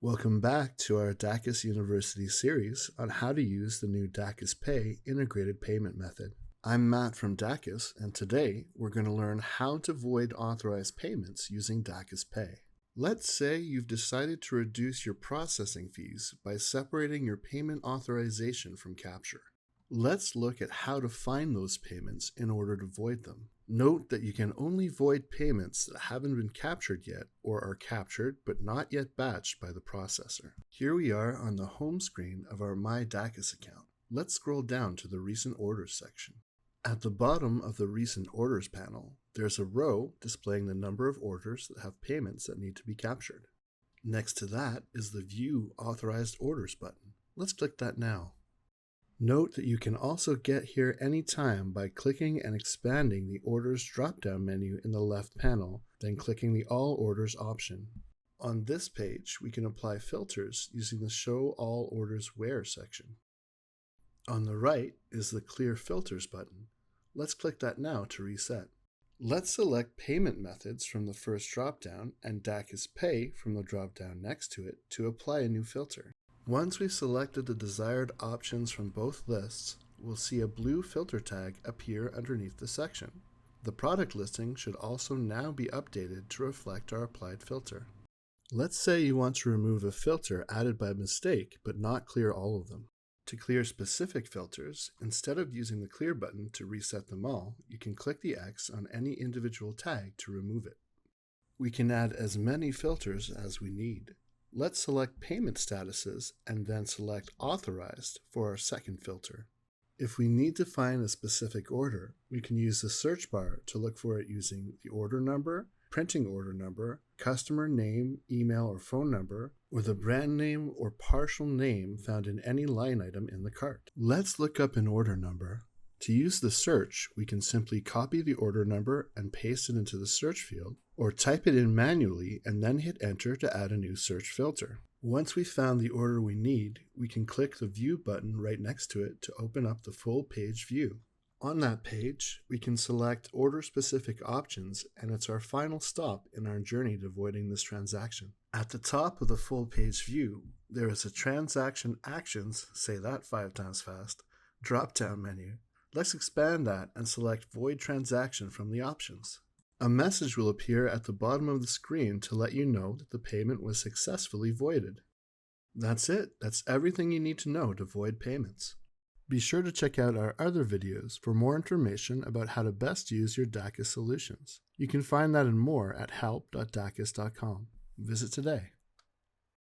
Welcome back to our Dakis University series on how to use the new dakisPay integrated payment method. I'm Matt from Dakis, and today we're going to learn how to void authorized payments using dakisPay. Let's say you've decided to reduce your processing fees by separating your payment authorization from capture. Let's look at how to find those payments in order to void them. Note that you can only void payments that haven't been captured yet or are captured but not yet batched by the processor. Here we are on the home screen of our mydakis account. Let's scroll down to the Recent Orders section. At the bottom of the Recent Orders panel, there's a row displaying the number of orders that have payments that need to be captured. Next to that is the View Authorized Orders button. Let's click that now. Note that you can also get here anytime by clicking and expanding the Orders drop-down menu in the left panel, then clicking the All Orders option. On this page, we can apply filters using the Show All Orders Where section. On the right is the Clear Filters button. Let's click that now to reset. Let's select Payment Methods from the first drop-down and dakisPay from the drop-down next to it to apply a new filter. Once we've selected the desired options from both lists, we'll see a blue filter tag appear underneath the section. The product listing should also now be updated to reflect our applied filter. Let's say you want to remove a filter added by mistake but not clear all of them. To clear specific filters, instead of using the Clear button to reset them all, you can click the X on any individual tag to remove it. We can add as many filters as we need. Let's select Payment Statuses and then select Authorized for our second filter. If we need to find a specific order, we can use the search bar to look for it using the order number, printing order number, customer name, email or phone number, or the brand name or partial name found in any line item in the cart. Let's look up an order number. To use the search, we can simply copy the order number and paste it into the search field, or type it in manually and then hit enter to add a new search filter. Once we've found the order we need, we can click the View button right next to it to open up the full page view. On that page, we can select order-specific options, and it's our final stop in our journey to voiding this transaction. At the top of the full page view, there is a Transaction Actions, say that 5 times fast, drop-down menu. Let's expand that and select Void Transaction from the options. A message will appear at the bottom of the screen to let you know that the payment was successfully voided. That's it. That's everything you need to know to void payments. Be sure to check out our other videos for more information about how to best use your dakis solutions. You can find that and more at help.dakis.com. Visit today.